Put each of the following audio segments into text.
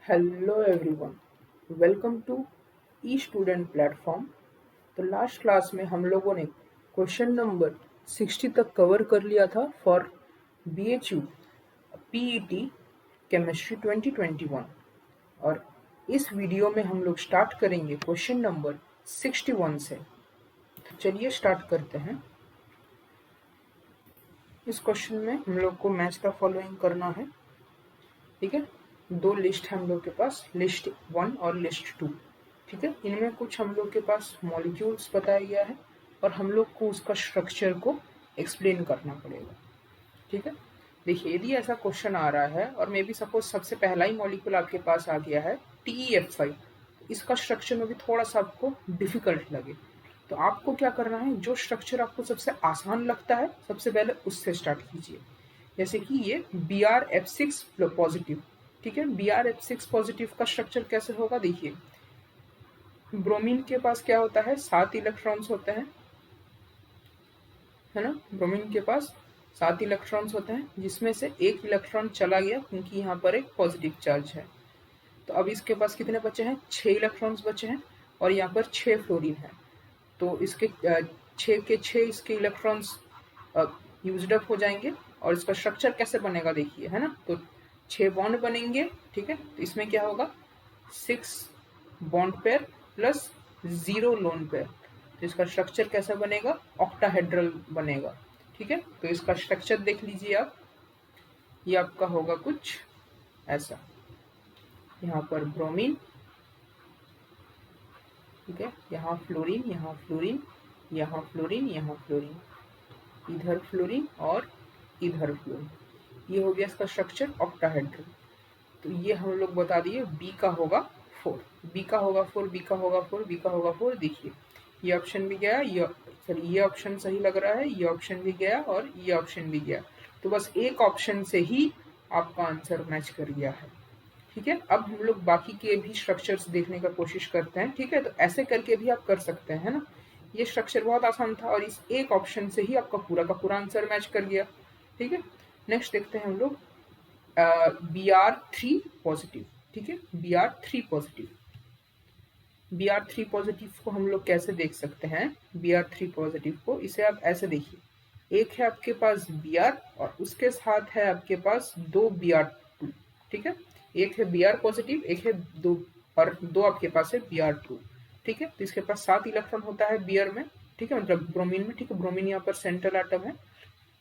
Hello everyone, welcome to e student platform. तो last class में हम लोगों ने क्वेश्चन नंबर 60 तक कवर कर लिया था फॉर BHU PET केमिस्ट्री 2021। और इस वीडियो में हम लोग स्टार्ट करेंगे क्वेश्चन नंबर 61 से। तो चलिए स्टार्ट करते हैं। इस क्वेश्चन में हम लोग को मैच द फॉलोइंग करना है। ठीक है, दो लिस्ट है हम लोग के पास, लिस्ट 1 और लिस्ट 2। ठीक है, इनमें कुछ हम लोग के पास मॉलिक्यूल्स बताया गया है और हम लोग को उसका स्ट्रक्चर को एक्सप्लेन करना पड़ेगा। ठीक है, देखिए यदि ऐसा क्वेश्चन आ रहा है और मे बी सपोज सबसे पहला ही मॉलिक्यूल आपके पास आ गया है TeF5, इसका स्ट्रक्चर में भी थोड़ा सा आपको डिफिकल्ट लगे तो आपको क्या करना है, जो स्ट्रक्चर आपको सबसे आसान लगता है सबसे पहले उससे स्टार्ट कीजिए। जैसे कि ये BrF6 पॉजिटिव। ठीक है, BrF6 पॉजिटिव का स्ट्रक्चर कैसे होगा, देखिए ब्रोमीन के पास क्या होता है, 7 इलेक्ट्रॉन्स होते हैं, है ना। ब्रोमीन के पास 7 इलेक्ट्रॉन्स होते हैं जिसमें से एक इलेक्ट्रॉन चला गया क्योंकि यहाँ पर एक पॉजिटिव चार्ज है। तो अब इसके पास कितने बचे हैं, 6 इलेक्ट्रॉन्स बचे हैं और यहाँ पर 6 फ्लोरीन है। तो इसके 6 के 6 इसके इलेक्ट्रॉन्स यूज्ड अप हो जाएंगे और इसका स्ट्रक्चर कैसे बनेगा देखिए, है ना। तो 6 बॉन्ड बनेंगे। ठीक है, तो इसमें क्या होगा, 6 bond pair plus 0 lone pair. तो इसका स्ट्रक्चर कैसा बनेगा, ऑक्टाहेड्रल बनेगा। ठीक है, तो इसका स्ट्रक्चर देख लीजिए आप, ये आपका होगा कुछ ऐसा। यहाँ पर ब्रोमीन, ठीक है, यहाँ फ्लोरीन, यहाँ फ्लोरीन, यहाँ फ्लोरीन, यहाँ फ्लोरीन, इधर फ्लोरीन और इधर फ्लोरीन। ये हो गया इसका स्ट्रक्चर ऑक्टाहेड्रल। तो ये हम लोग बता दिए, बी का होगा 4, बी का होगा 4, बी का होगा 4, बी का होगा 4। देखिए ये ऑप्शन भी गया, ये ऑप्शन सही लग रहा है, ये ऑप्शन भी गया और ये ऑप्शन भी गया। तो बस एक ऑप्शन से ही आपका आंसर मैच कर गया है। ठीक है, अब हम लोग बाकी के भी स्ट्रक्चर्स देखने का कोशिश करते हैं। ठीक है, तो ऐसे करके भी आप कर सकते हैं ना। ये स्ट्रक्चर बहुत आसान था और इस एक ऑप्शन से ही आपका पूरा का पूरा आंसर मैच कर गया। ठीक है, नेक्स्ट देखते हैं हम लोग Br3 पॉजिटिव। ठीक है, Br3 पॉजिटिव, Br3 पॉजिटिव को हम लोग कैसे देख सकते हैं, Br3 पॉजिटिव को इसे आप ऐसे देखिए, एक है आपके पास Br और उसके साथ है आपके पास दो Br2। ठीक है, एक है Br पॉजिटिव, एक है दो, और दो आपके पास है Br2। ठीक है, तो इसके पास 7 इलेक्ट्रॉन होता है Br में। ठीक है, मतलब ब्रोमीन में। ठीक है, ब्रोमीन यहाँ पर सेंट्रल एटम है।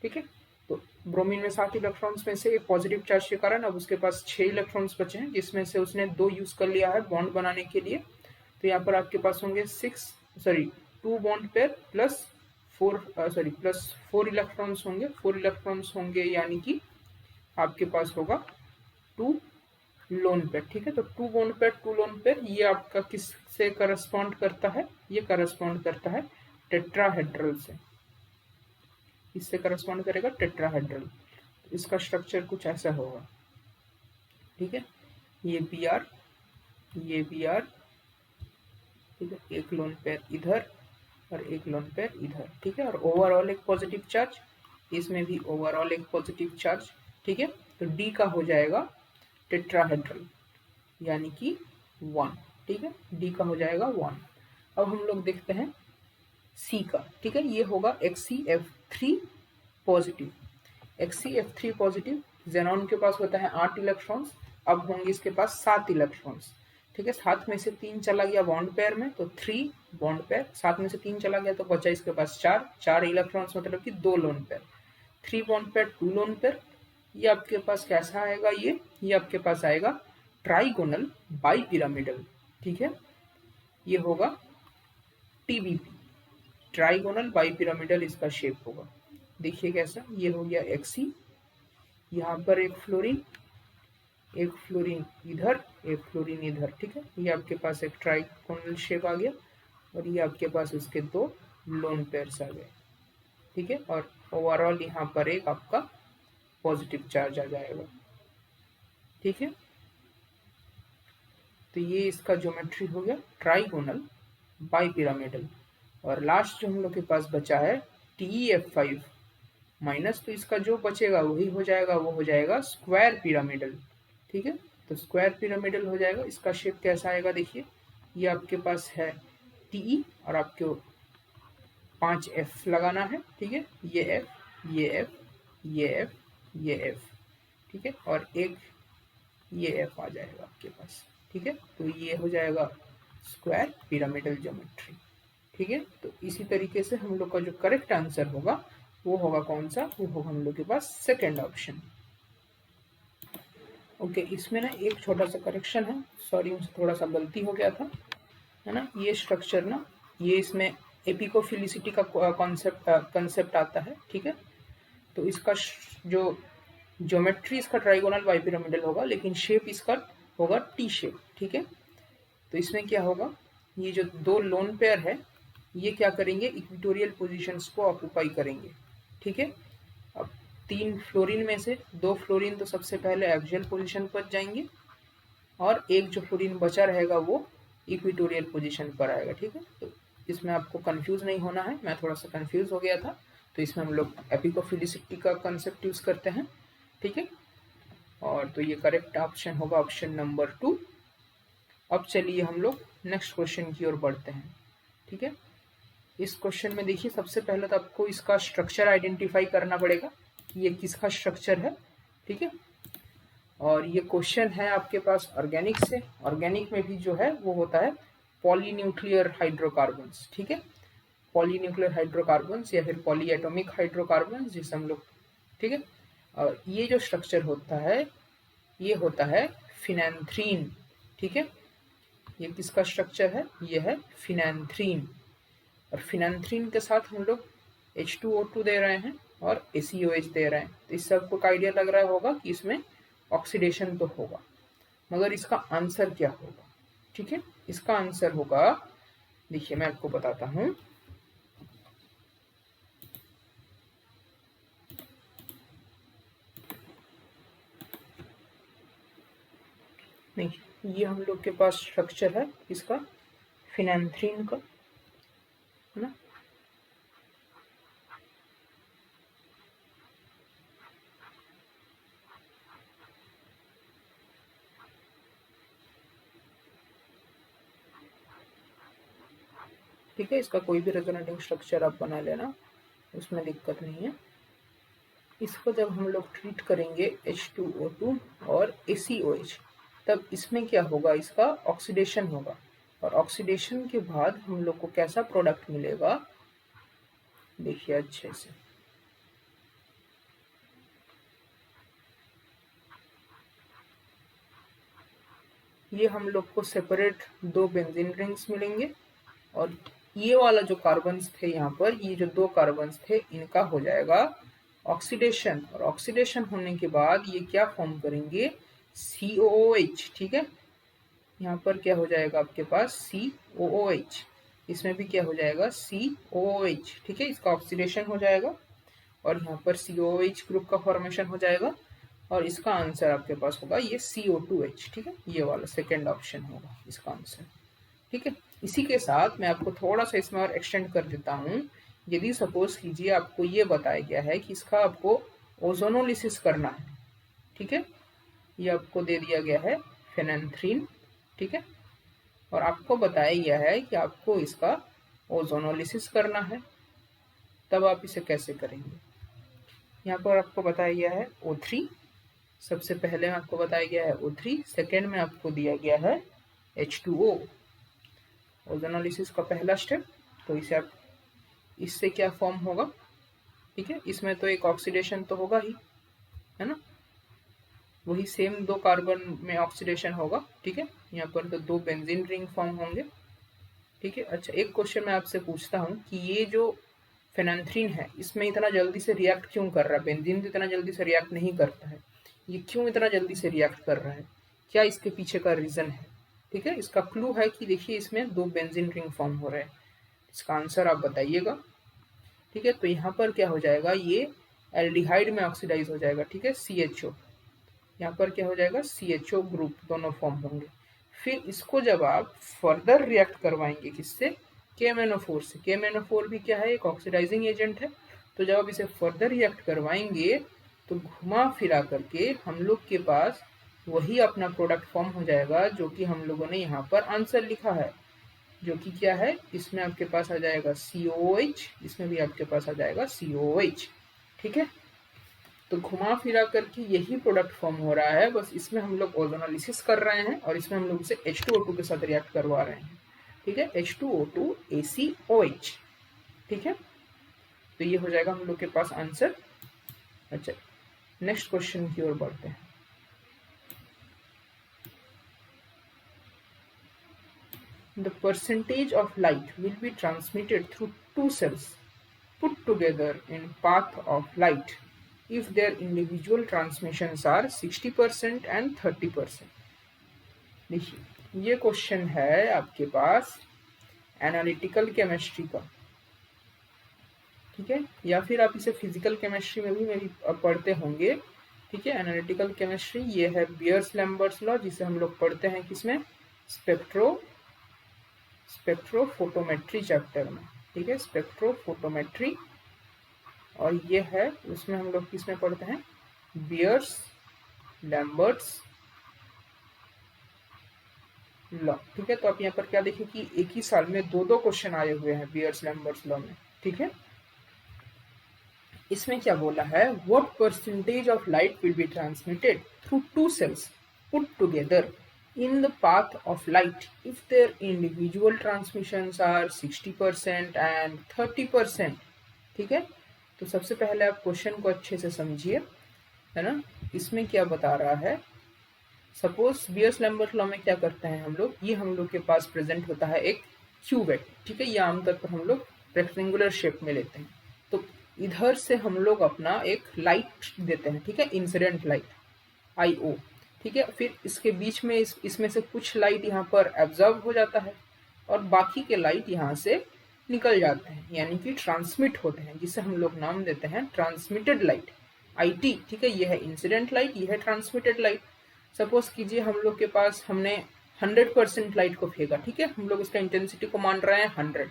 ठीक है, तो ब्रोमीन में 7 इलेक्ट्रॉन्स में से एक पॉजिटिव चार्ज के कारण अब उसके पास 6 इलेक्ट्रॉन्स बचे हैं जिसमें से उसने 2 यूज कर लिया है बॉन्ड बनाने के लिए। तो यहाँ पर आपके पास होंगे 2 बॉन्ड पेयर प्लस 4 इलेक्ट्रॉन्स होंगे, 4 इलेक्ट्रॉन्स होंगे, यानी कि आपके पास होगा 2 लोन पेयर। ठीक है, तो 2 बॉन्ड पेयर 2 लोन पेयर, ये आपका किससे करस्पॉन्ड करता है, ये करस्पॉन्ड करता है टेट्राहेड्रल से। इससे करस्पॉन्ड करेगा टेट्राहेड्रल। इसका स्ट्रक्चर कुछ ऐसा होगा। ठीक है, ये Br, ये Br, ठीक है, एक लोन पेयर इधर और एक लोन पेयर इधर। ठीक है, और ओवरऑल एक पॉजिटिव चार्ज, इसमें भी ओवरऑल एक पॉजिटिव चार्ज। ठीक है, तो D का हो जाएगा टेट्राहेड्रल, यानी कि 1। ठीक है, D का हो जाएगा 1। अब हम लोग देखते हैं C का। ठीक है, ये होगा XCF3 positive. XCF3 positive, xenon के पास होता है 8 इलेक्ट्रॉन्स, अब होंगे इसके पास 7 इलेक्ट्रॉन्स। ठीक है, 7 में से 3 चला गया बॉन्ड पेयर में, तो 3 बॉन्ड पेयर, 7 में से 3 चला गया तो बचा इसके पास 4 इलेक्ट्रॉन्स, मतलब कि 2 lone pair. 3 bond pair 2 lone pair, ये आपके पास कैसा आएगा, ये आपके पास आएगा ट्राइगोनल बाइपिरामिडल। ठीक है, ये होगा TBP, ट्राइगोनल बाइपिरामिडल इसका शेप होगा। देखिए कैसा, ये हो गया Xe, यहाँ पर एक फ्लोरीन इधर, एक फ्लोरीन इधर। ठीक है, ये आपके पास एक ट्राइगोनल शेप आ गया और ये आपके पास उसके 2 लोन पेयर्स आ गए। ठीक है, और ओवरऑल यहाँ पर एक आपका पॉजिटिव चार्ज आ जाएगा। ठीक है, तो ये इसका ज्योमेट्री हो गया ट्राइगोनल बाइपिरामिडल। और लास्ट जो हम लोग के पास बचा है TeF5 माइनस, तो इसका जो बचेगा वही हो जाएगा, वो हो जाएगा स्क्वायर पिरामिडल। ठीक है, तो स्क्वायर पिरामिडल हो जाएगा। इसका शेप कैसा आएगा देखिए, ये आपके पास है टी और आपको 5 एफ लगाना है, ठीक है, ये एफ, ये एफ, ये एफ, ये एफ, ठीक है, और एक ये एफ आ जाएगा आपके पास, ठीक है। तो ये हो जाएगा स्क्वायर पिरामिडल ज्योमेट्री, ठीक है। तो इसी तरीके से हम लोग का जो करेक्ट आंसर होगा वो होगा कौन सा, वो होगा हम लोग के पास सेकेंड ऑप्शन। ओके, इसमें ना एक छोटा सा करेक्शन है, सॉरी मुझसे थोड़ा सा गलती हो गया था, है ना। ये स्ट्रक्चर ना, ये इसमें एपिकोफिलिसिटी का कॉन्सेप्ट आता है, ठीक है। तो इसका जो ज्योमेट्री इसका ट्राइगोनल बाइपिरामिडल होगा, लेकिन शेप इसका होगा टी शेप, ठीक है। तो इसमें क्या होगा, ये जो दो लोन पेयर है ये क्या करेंगे, इक्वेटोरियल पोजीशंस को ऑक्यूपाई करेंगे, ठीक है। अब 3 फ्लोरीन में से 2 फ्लोरीन तो सबसे पहले एक्सियल पोजीशन पर जाएंगे और एक जो फ्लोरीन बचा रहेगा वो इक्वेटोरियल पोजीशन पर आएगा, ठीक है। तो इसमें आपको कंफ्यूज नहीं होना है, मैं थोड़ा सा कंफ्यूज हो गया था, तो इसमें हम लोग एपिकोफिलिसिटी का कंसेप्ट यूज करते हैं, ठीक है। और तो ये करेक्ट ऑप्शन होगा ऑप्शन नंबर 2। अब चलिए हम लोग नेक्स्ट क्वेश्चन की ओर बढ़ते हैं, ठीक है। इस क्वेश्चन में देखिए सबसे पहले तो आपको इसका स्ट्रक्चर आइडेंटिफाई करना पड़ेगा, ये किसका स्ट्रक्चर है, ठीक है। और ये क्वेश्चन है आपके पास ऑर्गेनिक से, ऑर्गेनिक में भी जो है वो होता है पॉलीन्यूक्लियर हाइड्रोकार्बन्स, ठीक है, पॉलीन्यूक्लियर हाइड्रोकार्बन्स या फिर पॉलीएटॉमिक हाइड्रोकार्बन्स जिसे हम लोग, ठीक है। और ये जो स्ट्रक्चर होता है ये होता है फिनैंथ्रीन, ठीक है। ये किसका स्ट्रक्चर है, ये है फिनैंथ्रीन। और फिनैंथ्रीन के साथ हम लोग H2O2 दे रहे हैं और ACOH दे रहे हैं, तो इससे आपको आइडिया लग रहा होगा कि इसमें ऑक्सीडेशन तो होगा, मगर इसका आंसर क्या होगा, ठीक है। इसका आंसर होगा, देखिए मैं आपको बताता हूं, नहीं ये हम लोग के पास स्ट्रक्चर है इसका फिनैंथ्रीन का, है ना। ठीक है, इसका कोई भी रेजोनेटिंग स्ट्रक्चर आप बना लेना, उसमें दिक्कत नहीं है। इसको जब हम लोग ट्रीट करेंगे H2O2 और ACOH, तब इसमें क्या होगा, इसका ऑक्सीडेशन होगा, और ऑक्सीडेशन के बाद हम लोग को कैसा प्रोडक्ट मिलेगा, देखिए अच्छे से, ये हम लोग को सेपरेट 2 बेंजीन रिंग्स मिलेंगे, और ये वाला जो कार्बन्स थे यहाँ पर, ये जो 2 कार्बन्स थे इनका हो जाएगा ऑक्सीडेशन, और ऑक्सीडेशन होने के बाद ये क्या फॉर्म करेंगे, COOH, ठीक है। यहाँ पर क्या हो जाएगा आपके पास COOH, इसमें भी क्या हो जाएगा COOH, ठीक है। इसका ऑक्सीडेशन हो जाएगा और यहाँ पर COOH ग्रुप का फॉर्मेशन हो जाएगा, और इसका आंसर आपके पास होगा ये CO2H, ठीक है। ये वाला सेकेंड ऑप्शन होगा इसका आंसर, ठीक है। इसी के साथ मैं आपको थोड़ा सा इसमें और एक्सटेंड कर देता हूँ। यदि सपोज कीजिए आपको ये बताया गया है कि इसका आपको ओजोनोलिसिस करना है, ठीक है, ये आपको दे दिया गया है फिनैंथ्रीन, ठीक है, और आपको बताया गया है कि आपको इसका ओजोनोलिसिस करना है, तब आप इसे कैसे करेंगे। यहाँ पर आपको बताया गया है O3, सबसे पहले में आपको बताया गया है O3, सेकेंड में आपको दिया गया है H2O, ओजोनोलिसिस का पहला स्टेप। तो इसे आप, इससे क्या फॉर्म होगा, ठीक है, इसमें तो एक ऑक्सीडेशन तो होगा ही, है ना, वही सेम 2 कार्बन में ऑक्सीडेशन होगा, ठीक है। यहाँ पर तो 2 बेंजीन रिंग फॉर्म होंगे, ठीक है। अच्छा, एक क्वेश्चन मैं आपसे पूछता हूँ कि ये जो फिनैंथ्रीन है इसमें इतना जल्दी से रिएक्ट क्यों कर रहा है, बेंजीन तो इतना जल्दी से रिएक्ट नहीं करता है, ये क्यों इतना जल्दी से रिएक्ट कर रहा है, क्या इसके पीछे का रीजन है, ठीक है। इसका क्लू है कि देखिए इसमें 2 बेंजीन रिंग फॉर्म हो रहे हैं, इसका आंसर आप बताइएगा, ठीक है। तो यहाँ पर क्या हो जाएगा, ये एल्डिहाइड में ऑक्सीडाइज हो जाएगा, ठीक है, CHO, यहाँ पर क्या हो जाएगा CHO ग्रुप, दोनों फॉर्म होंगे। फिर इसको जब आप फर्दर रिएक्ट करवाएंगे किससे, KMnO4 से, KMnO4 भी क्या है, एक ऑक्सीडाइजिंग एजेंट है, तो जब आप इसे फर्दर रिएक्ट करवाएंगे तो घुमा फिरा करके हम लोग के पास वही अपना प्रोडक्ट फॉर्म हो जाएगा जो कि हम लोगों ने यहाँ पर आंसर लिखा है, जो कि क्या है, इसमें आपके पास आ जाएगा COH, इसमें भी आपके पास आ जाएगा COH। ठीक है, तो घुमा फिरा करके यही प्रोडक्ट फॉर्म हो रहा है, बस इसमें हम लोग ओजोनोलिसिस कर रहे हैं और इसमें हम लोग इसे H2O2 के साथ रिएक्ट करवा रहे हैं। ठीक है, H2O2 ACOH। ठीक है, तो ये हो जाएगा हम लोग के पास आंसर। अच्छा, नेक्स्ट क्वेश्चन की ओर बढ़ते हैं। The percentage of light will be transmitted through two cells put together in path of light if their individual transmissions are 60% and 30%। देखिए, ये क्वेश्चन है आपके पास एनालिटिकल केमिस्ट्री का। ठीक है, या फिर आप इसे फिजिकल केमिस्ट्री में भी पढ़ते होंगे। ठीक है, एनालिटिकल केमिस्ट्री ये है बियर्स लैम्बर्ट्स लॉ, जिसे हम लोग पढ़ते हैं किसमें, स्पेक्ट्रोफोटोमेट्री चैप्टर में। ठीक है, स्पेक्ट्रोफोटोमेट्री, और ये है उसमें हम लोग किसमें पढ़ते हैं, बियर्स लैम्बर्ट्स लॉ। ठीक है, तो आप यहाँ पर क्या देखें कि एक ही साल में दो क्वेश्चन आए हुए हैं बियर्स लैम्बर्ट्स लॉ में। ठीक है, इसमें क्या बोला है, what percentage of light will be transmitted through two cells put together in the path of light if their individual transmissions are 60% and 30%। ठीक है, तो सबसे पहले आप क्वेश्चन को अच्छे से समझिए, है ना। इसमें क्या बता रहा है, सपोज बियर्स लैम्बर्ट लॉ में क्या करते हैं हम लोग, ये हम लोग के पास प्रेजेंट होता है एक क्यूबेट। ठीक है, ये आमतौर पर हम लोग रेक्टेंगुलर शेप में लेते हैं। तो इधर से हम लोग अपना एक लाइट देते हैं। ठीक है, इंसिडेंट लाइट IO। ठीक है, फिर इसके बीच में इसमें से कुछ लाइट यहाँ पर एब्जॉर्ब हो जाता है और बाकी के लाइट यहाँ से निकल जाते हैं, यानी कि ट्रांसमिट होते हैं, जिसे हम लोग नाम देते हैं ट्रांसमिटेड लाइट, IT। ठीक है, ये है इंसिडेंट लाइट, ये है ट्रांसमिटेड लाइट। सपोज कीजिए हम लोग के पास हमने 100% लाइट को फेंका। ठीक है, हम लोग इसका इंटेंसिटी को मान रहे हैं 100।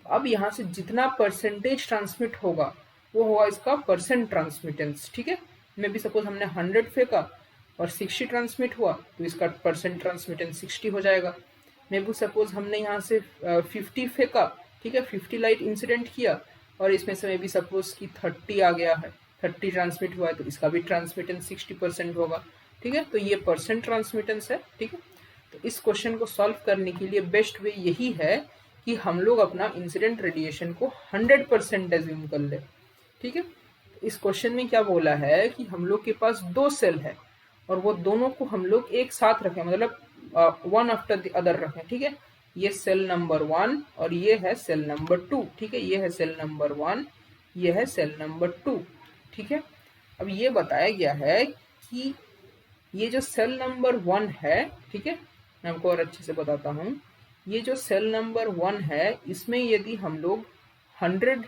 अब यहाँ से जितना परसेंटेज ट्रांसमिट होगा वो होगा इसका परसेंट ट्रांसमिटेंस। ठीक है, मे बी सपोज हमने 100 फेंका और 60 ट्रांसमिट हुआ, तो इसका परसेंट ट्रांसमिटेंस 60 हो जाएगा। मे बी सपोज हमने यहाँ से 50 फेंका। ठीक है, 50 लाइट इंसिडेंट किया और इसमें से मे बी सपोज कि 30 आ गया है, 30 ट्रांसमिट हुआ है, तो इसका भी ट्रांसमिटेंस 60% होगा। ठीक है, तो ये परसेंट ट्रांसमिटेंस है। ठीक है, तो इस क्वेश्चन को सॉल्व करने के लिए बेस्ट वे यही है कि हम लोग अपना इंसिडेंट रेडिएशन को 100% एज्यूम कर ले। ठीक है, इस क्वेश्चन में क्या बोला है कि हम लोग के पास दो सेल है और वो दोनों को हम लोग एक साथ रखें, मतलब वन आफ्टर द अदर रखें। ठीक है, ये सेल नंबर 1 और ये है सेल नंबर 2। ठीक है, ये है सेल नंबर 1, ये है सेल नंबर 2। ठीक है, अब ये बताया गया है कि ये जो सेल नंबर 1 है, ठीक है, मैं आपको और अच्छे से बताता हूँ। ये जो सेल नंबर 1 है, इसमें यदि हम लोग 100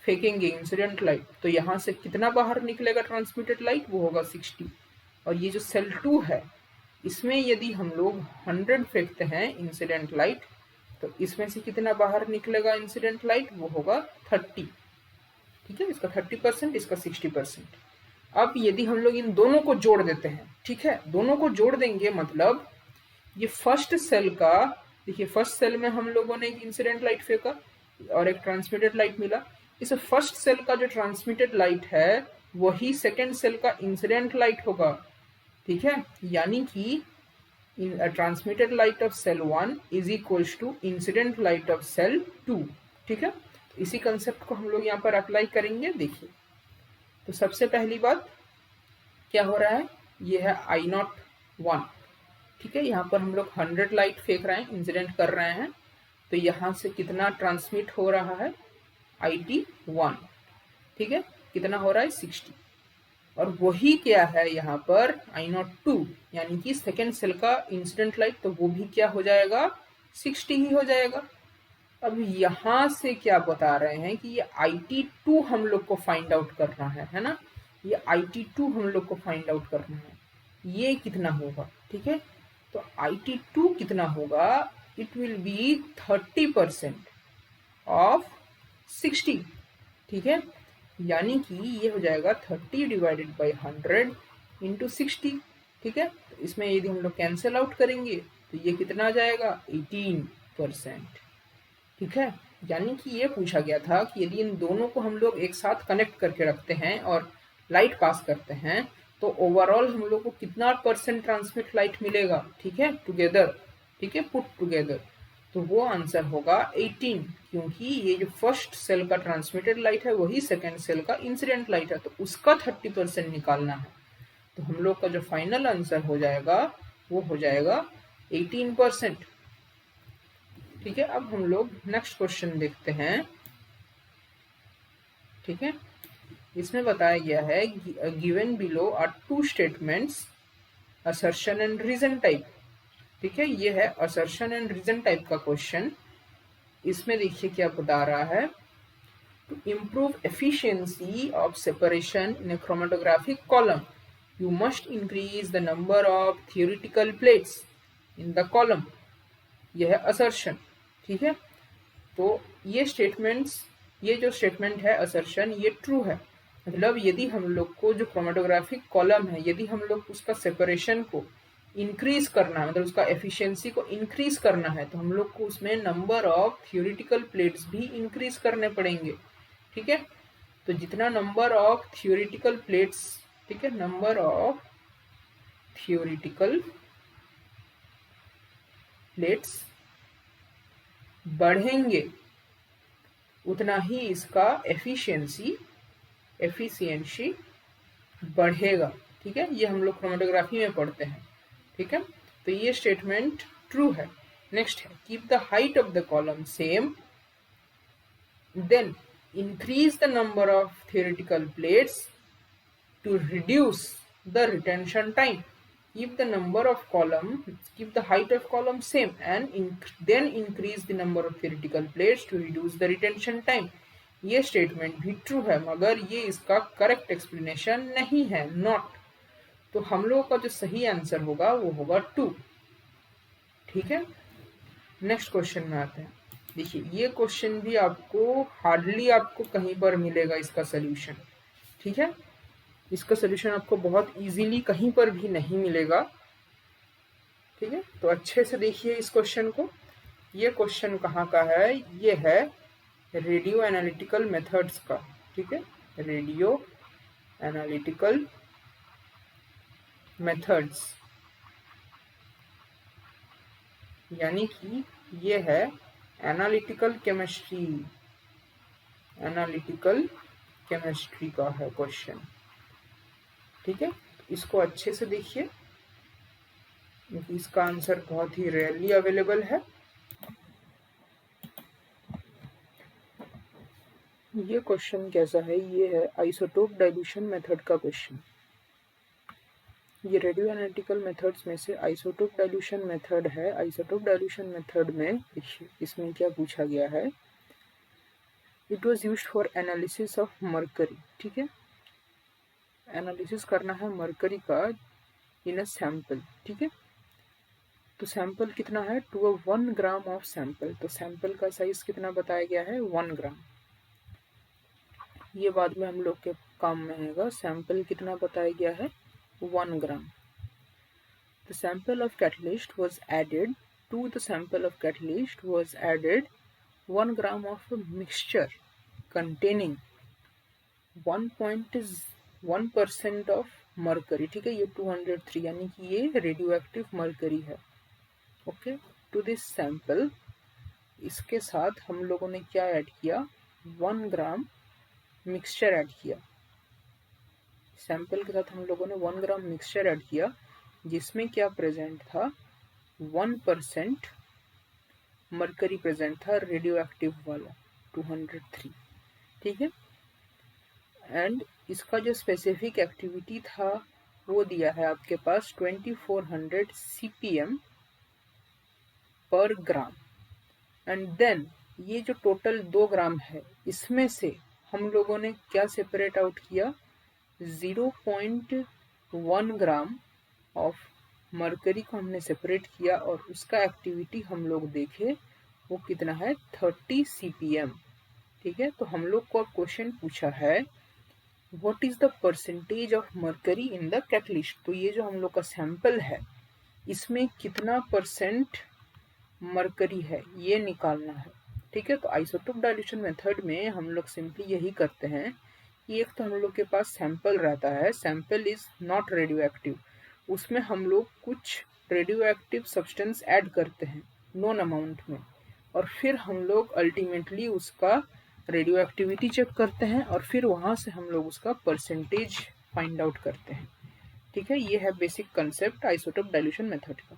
फेंकेंगे इंसिडेंट लाइट, तो यहाँ से कितना बाहर निकलेगा ट्रांसमिटेड लाइट, वो होगा 60। और ये जो सेल 2 है, इसमें यदि हम लोग 100 फेंकते हैं इंसिडेंट लाइट, तो इसमें से कितना बाहर निकलेगा इंसिडेंट लाइट, वो होगा 30। ठीक है, इसका 30%, इसका 60%। अब यदि हम लोग इन दोनों को जोड़ देते हैं, ठीक है, दोनों को जोड़ देंगे, मतलब ये फर्स्ट सेल का, देखिए फर्स्ट सेल में हम लोगों ने एक इंसिडेंट लाइट फेंका और एक ट्रांसमिटेड लाइट मिला। इस फर्स्ट सेल का जो ट्रांसमिटेड लाइट है वही सेकेंड सेल का इंसिडेंट लाइट होगा। ठीक है, यानी कि transmitted light of cell 1 is equals to incident light of cell 2। ठीक है, इसी कंसेप्ट को हम लोग यहाँ पर अप्लाई करेंगे। देखिए, तो सबसे पहली बात क्या हो रहा है, ये है I01। ठीक है, यहाँ पर हम लोग 100 लाइट फेंक रहे हैं, इंसिडेंट कर रहे हैं, तो यहाँ से कितना ट्रांसमिट हो रहा है, IT1। ठीक है, कितना हो रहा है, 60। और वही क्या है यहाँ पर I02, यानी कि सेकेंड सेल का इंसिडेंट लाइट, तो वो भी क्या हो जाएगा, 60 ही हो जाएगा। अब यहाँ से क्या बता रहे हैं कि ये IT2 हम लोग को फाइंड आउट करना है ना, ये IT2 हम लोग को फाइंड आउट करना है, ये कितना होगा। ठीक है, तो IT2 कितना होगा, इट विल बी 30% ऑफ 60। ठीक है, यानी कि ये हो जाएगा 30 डिवाइडेड बाई 100 इंटू 60। ठीक है, तो इसमें यदि हम लोग कैंसिल आउट करेंगे तो ये कितना आ जाएगा 18%। ठीक है, यानी कि ये पूछा गया था कि यदि इन दोनों को हम लोग एक साथ कनेक्ट करके रखते हैं और लाइट पास करते हैं तो ओवरऑल हम लोग को कितना परसेंट ट्रांसमिट लाइट मिलेगा। ठीक है, टुगेदर, ठीक है, पुट टुगेदर, तो वो आंसर होगा 18, क्योंकि ये जो फर्स्ट सेल का ट्रांसमिटेड लाइट है वही सेकेंड सेल का इंसिडेंट लाइट है, तो उसका 30% निकालना है। तो हम लोग का जो फाइनल आंसर हो जाएगा वो हो जाएगा 18%। ठीक है, अब हम लोग नेक्स्ट क्वेश्चन देखते हैं। ठीक है, इसमें बताया गया है given below are two statements assertion and reason type. ठीक है, ये है असर्शन एंड रीजन टाइप का क्वेश्चन। इसमें देखिए क्या बता रहा है, to improve efficiency of separation in a chromatographic column you must increase the number of theoretical plates in the column। यह है असर्शन। ठीक है, तो ये स्टेटमेंट्स, ये जो स्टेटमेंट है असर्शन, ये ट्रू है। मतलब यदि हम लोग को जो क्रोमेटोग्राफिक कॉलम है, यदि हम लोग उसका सेपरेशन को इंक्रीज करना है, मतलब उसका एफिशिएंसी को इंक्रीज करना है, तो हम लोग को उसमें नंबर ऑफ थियोरिटिकल प्लेट्स भी इंक्रीज करने पड़ेंगे। ठीक है, तो जितना नंबर ऑफ थियोरिटिकल प्लेट्स, ठीक है, नंबर ऑफ थियोरिटिकल प्लेट्स बढ़ेंगे उतना ही इसका एफिशिएंसी बढ़ेगा। ठीक है, ये हम लोग क्रोमेटोग्राफी में पढ़ते हैं। ठीक है, तो ये स्टेटमेंट ट्रू है। नेक्स्ट है keep the height of the column same, then increase the number of theoretical plates to reduce the retention time। Keep the height of column same and then increase the number of theoretical plates to reduce the retention time। ये statement भी true है, मगर ये इसका correct explanation नहीं है, not. तो हम लोगों का जो सही आंसर होगा वो होगा 2। ठीक है, नेक्स्ट क्वेश्चन में आते हैं। देखिए ये क्वेश्चन भी आपको हार्डली आपको कहीं पर मिलेगा इसका सोल्यूशन। ठीक है, इसका सोल्यूशन आपको बहुत इजीली कहीं पर भी नहीं मिलेगा। ठीक है, तो अच्छे से देखिए इस क्वेश्चन को। ये क्वेश्चन कहाँ का है, ये है रेडियो एनालिटिकल मेथड्स का। ठीक है, रेडियो एनालिटिकल मेथड्स, यानी कि ये है एनालिटिकल केमिस्ट्री, एनालिटिकल केमिस्ट्री का है क्वेश्चन। ठीक है, इसको अच्छे से देखिए क्योंकि इसका आंसर बहुत ही रेयरली अवेलेबल है। ये क्वेश्चन कैसा है, ये है आइसोटोप डाइल्यूशन मेथड का क्वेश्चन। ये रेडियो एनालिटिकल मेथड्स में से आइसोटोप डाइल्यूशन मेथड है। आइसोटोप डाइल्यूशन मेथड में देखिए इसमें क्या पूछा गया है, it was used for analysis of mercury. ठीक है, एनालिसिस करना है मरकरी का इन अ सैंपल। ठीक है, तो सैंपल कितना है, to a 1 gram of sample, तो सैंपल का साइज कितना बताया गया है 1 ग्राम। ये बाद में हम लोग के काम में आएगा। सैंपल कितना बताया गया है 1 ग्राम। The sample of catalyst was added, to the sample of catalyst was added 1 gram of a mixture containing 1.1% of mercury। ठीक है, ये 203 यानी कि ये रेडियो एक्टिव मरकरी है। ओके, टू दिस सैंपल, इसके साथ हम लोगों ने क्या ऐड किया, 1 ग्राम मिक्सचर ऐड किया। सैंपल के साथ हम लोगों ने 1 ग्राम मिक्सचर ऐड किया जिसमें क्या प्रेजेंट था, 1% मरकरी प्रेजेंट था, रेडियो एक्टिव वाला 203। ठीक है, एंड इसका जो स्पेसिफिक एक्टिविटी था वो दिया है आपके पास 2400 CPM पर ग्राम। एंड देन ये जो टोटल 2 ग्राम है इसमें से हम लोगों ने क्या सेपरेट आउट किया, 0.1 ग्राम ऑफ मरकरी को हमने सेपरेट किया और उसका एक्टिविटी हम लोग देखे वो कितना है 30 CPM। ठीक है, तो हम लोग को अब क्वेश्चन पूछा है what is the percentage of mercury in the catalyst. तो ये जो हम लोग का सैंपल है इसमें कितना परसेंट मरकरी है ये निकालना है। ठीक है, तो आइसोटोप डाइल्यूशन मेथड में हम लोग सिंपली यही करते हैं कि एक तो हम लोग के पास सैंपल रहता है, sample is not radio active, उसमें हम लोग कुछ रेडियो एक्टिव सब्सटेंस ऐड करते हैं नॉन अमाउंट में, और फिर हम लोग अल्टीमेटली उसका रेडियो एक्टिविटी चेक करते हैं और फिर वहाँ से हम लोग उसका परसेंटेज फाइंड आउट करते हैं। ठीक है, ये है basic concept isotope dilution method का।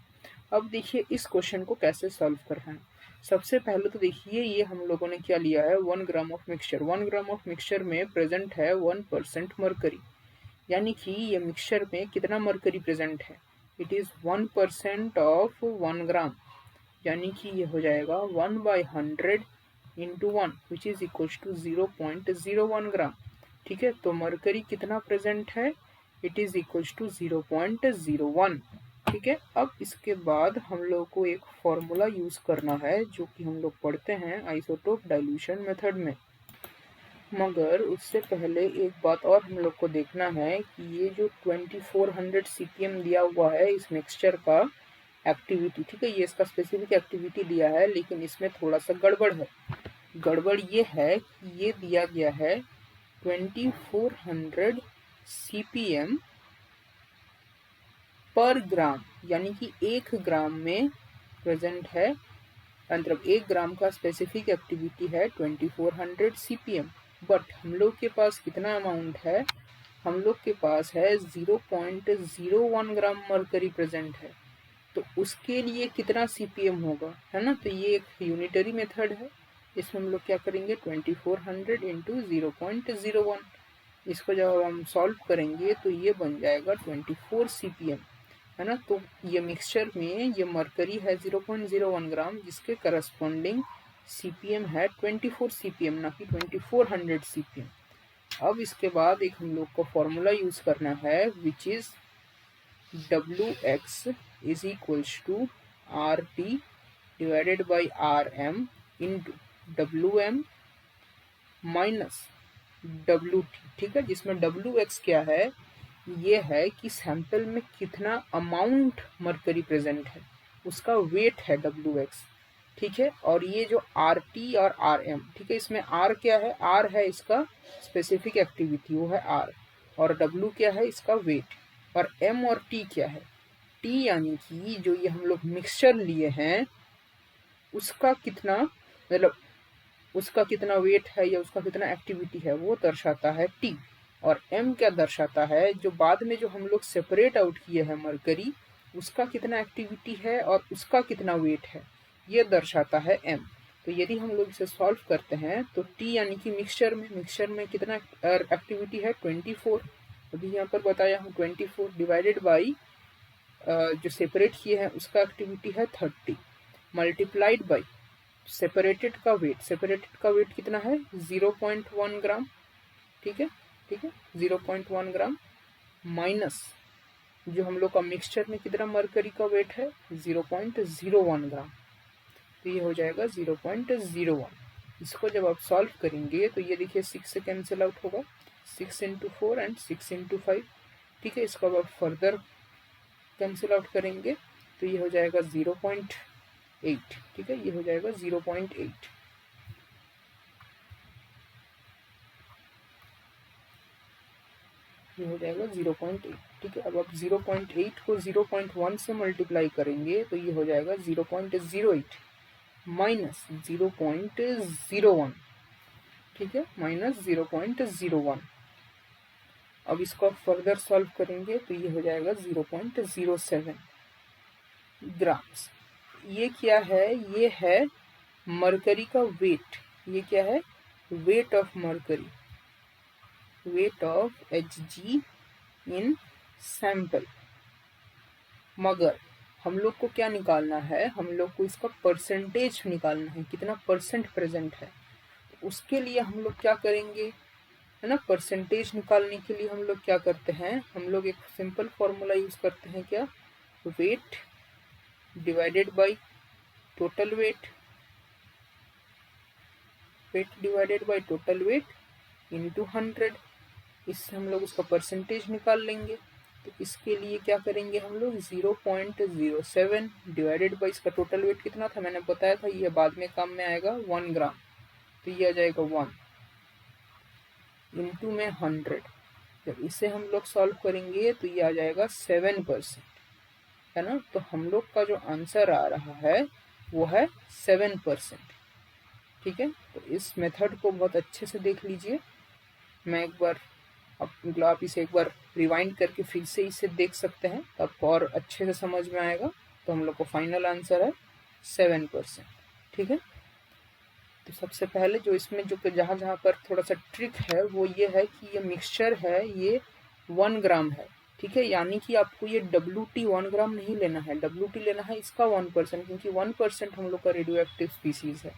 अब देखिए इस क्वेश्चन को कैसे सॉल्व करना है। सबसे पहले तो देखिए ये हम लोगों ने क्या लिया है, 1 gram of mixture. 1 gram of mixture में प्रेजेंट है 1% मरकरी, यानी कि ये मिक्सचर में कितना मरकरी प्रेजेंट है, इट इज 1% ऑफ 1 ग्राम, यानी कि ये हो जाएगा 1/100 into 1 which is equal to 0.01 gram. ठीक है, तो मरकरी कितना प्रेजेंट है, इट इज इक्वल टू 0.01। ठीक है, अब इसके बाद हम लोग को एक फॉर्मूला यूज करना है जो कि हम लोग पढ़ते हैं आइसोटोप डाइल्यूशन मेथड में। मगर उससे पहले एक बात और हम लोग को देखना है कि ये जो 2400 CPM दिया हुआ है इस मिक्सचर का एक्टिविटी, ठीक है, ये इसका स्पेसिफिक एक्टिविटी दिया है, लेकिन इसमें थोड़ा सा गड़बड़ है। गड़बड़ ये है कि ये दिया गया है 2400 CPM पर ग्राम, यानी कि 1 ग्राम में प्रेजेंट है, मतलब 1 ग्राम का स्पेसिफिक एक्टिविटी है 2400 CPM। बट हम लोग के पास कितना अमाउंट है, हम लोग के पास है 0.01 ग्राम मरकरी प्रेजेंट है, तो उसके लिए कितना CPM होगा, है ना। तो ये एक यूनिटरी मेथड है, इसमें हम लोग क्या करेंगे 2400 इंटू 0.01, इसको जब हम सॉल्व करेंगे तो ये बन जाएगा 24 CPM, है ना। तो ये मिक्सचर में ये मरकरी है 0.01 ग्राम, जिसके करस्पॉन्डिंग CPM है 24 CPM, ना कि 2400 CPM। अब इसके बाद एक हम लोग को फॉर्मूला यूज करना है which is WX is equals to RT divided by RM into WM minus WT। ठीक है, जिसमें WX क्या है, ये है कि सैंपल में कितना अमाउंट मरकरी प्रेजेंट है, उसका वेट है WX। ठीक है, और ये जो RT और RM, ठीक है, इसमें R क्या है, R है इसका स्पेसिफिक एक्टिविटी, वो है R, और W क्या है इसका वेट, और M और T क्या है, T यानी कि जो ये हम लोग मिक्सचर लिए हैं उसका कितना, मतलब उसका कितना वेट है या उसका कितना एक्टिविटी है वो दर्शाता है T, और M क्या दर्शाता है, जो बाद में जो हम लोग सेपरेट आउट किए हैं मरकरी, उसका कितना एक्टिविटी है और उसका कितना वेट है, ये दर्शाता है M। तो यदि हम लोग इसे सॉल्व करते हैं तो T यानी कि मिक्सचर में कितना एक्टिविटी है 24, अभी यहाँ पर बताया हूँ 24, डिवाइडेड बाई जो सेपरेट किए हैं उसका एक्टिविटी है 30, मल्टीप्लाइड बाई सेपरेटेड का वेट कितना है 0.1 ग्राम। ठीक है, 0.1 ग्राम माइनस जो हम लोग का मिक्सचर में कितना मरकरी का वेट है 0.01 ग्राम, तो ये हो जाएगा 0.01। इसको जब आप सॉल्व करेंगे तो ये देखिए 6 से कैंसिल आउट होगा, 6 इंटू 4 एंड 6 इंटू 5। ठीक है, इसको अब आप फर्दर कैंसिल आउट करेंगे तो ये हो जाएगा 0.8। ठीक है, ये हो जाएगा 0.8। ये हो जाएगा 0.8। ठीक है, अब आप 0.8 को 0.1 से मल्टीप्लाई करेंगे तो ये हो जाएगा 0.08 माइनस 0.01। ठीक है, माइनस 0.01। अब इसको आप फर्दर सॉल्व करेंगे तो ये हो जाएगा 0.07 ग्राम्स। ये क्या है, ये है मरकरी का वेट, ये क्या है, weight of mercury, weight of Hg in sample. मगर हम लोग को क्या निकालना है, हम लोग को इसका परसेंटेज निकालना है, कितना परसेंट प्रेजेंट है। उसके लिए हम लोग क्या करेंगे, है ना, परसेंटेज निकालने के लिए हम लोग क्या करते हैं, हम लोग एक सिंपल फॉर्मूला यूज करते हैं, क्या, weight divided by total weight, weight divided by total weight into 100। इससे हम लोग उसका परसेंटेज निकाल लेंगे। तो इसके लिए क्या करेंगे हम लोग, 0.07 डिवाइडेड बाई इसका टोटल वेट कितना था मैंने बताया था, ये बाद में काम में आएगा, 1 ग्राम। तो ये आ जाएगा 1 इंटू में 100। जब इसे हम लोग सॉल्व करेंगे तो ये आ जाएगा 7%, है ना। तो हम लोग का जो आंसर आ रहा है वो है 7%। ठीक है, तो इस मेथड को बहुत अच्छे से देख लीजिए। मैं एक बार आप इसे एक बार रिवाइंड करके फिर से इसे देख सकते हैं, तो आपको और अच्छे से समझ में आएगा। तो हम लोग को फाइनल आंसर है 7%। ठीक है, तो सबसे पहले जो इसमें जो जहाँ जहाँ पर थोड़ा सा ट्रिक है वो ये है कि ये मिक्सचर है, ये 1 ग्राम है। ठीक है, यानी कि आपको ये WT 1 ग्राम नहीं लेना है, WT लेना है इसका 1%, क्योंकि 1% हम लोग का रेडियो एक्टिव स्पीसीज है,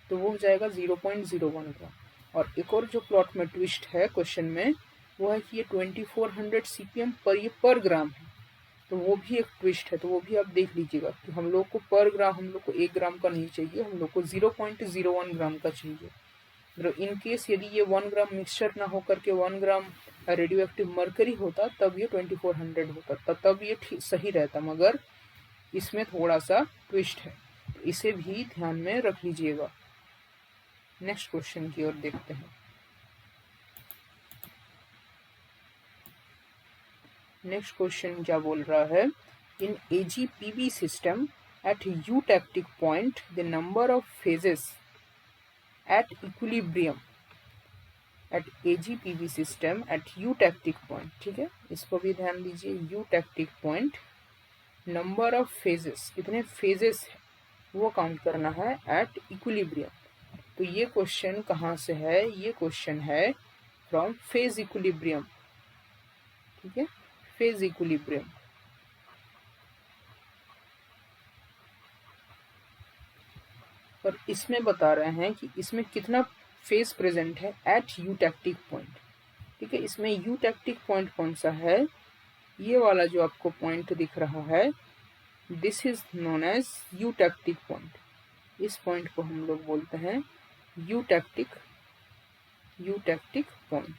तो वो हो जाएगा 0.01 ग्राम। और एक और जो प्लॉट में ट्विस्ट है क्वेश्चन में वो है कि ये 2400 CPM पर ग्राम है, तो वो भी एक ट्विस्ट है। तो वो भी आप देख लीजिएगा कि हम लोग को पर ग्राम हम लोग को 1 ग्राम का नहीं चाहिए, हम लोग को 0.01 ग्राम का चाहिए। मतलब इन केस यदि ये 1 ग्राम मिक्सचर ना हो करके 1 ग्राम रेडियो एक्टिव मरकरी होता तब ये 2400 होता, तब ये सही रहता, मगर इसमें थोड़ा सा ट्विस्ट है, इसे भी ध्यान में रख लीजिएगा। नेक्स्ट क्वेश्चन की ओर देखते हैं। नेक्स्ट क्वेश्चन क्या बोल रहा है, इन AGPV system eight eutectic point the number of phases at equilibrium at AGPV system at eutectic point। ठीक है, इसको भी ध्यान दीजिए, eutectic point number of phases, कितने फेजेस है वो काउंट करना है एट इक्विलिब्रियम। तो ये क्वेश्चन कहाँ से है, ये क्वेश्चन है फ्रॉम फेज इक्विलिब्रियम। ठीक है, फेज इक्विलिब्रियम। और इसमें बता रहे हैं कि इसमें कितना फेज प्रेजेंट है एट यूटेक्टिक पॉइंट। ठीक है, इसमें यूटेक्टिक पॉइंट कौन सा है, ये वाला जो आपको पॉइंट दिख रहा है, this is known as eutectic point. इस पॉइंट को हम लोग बोलते हैं यूटेक्टिक पॉइंट।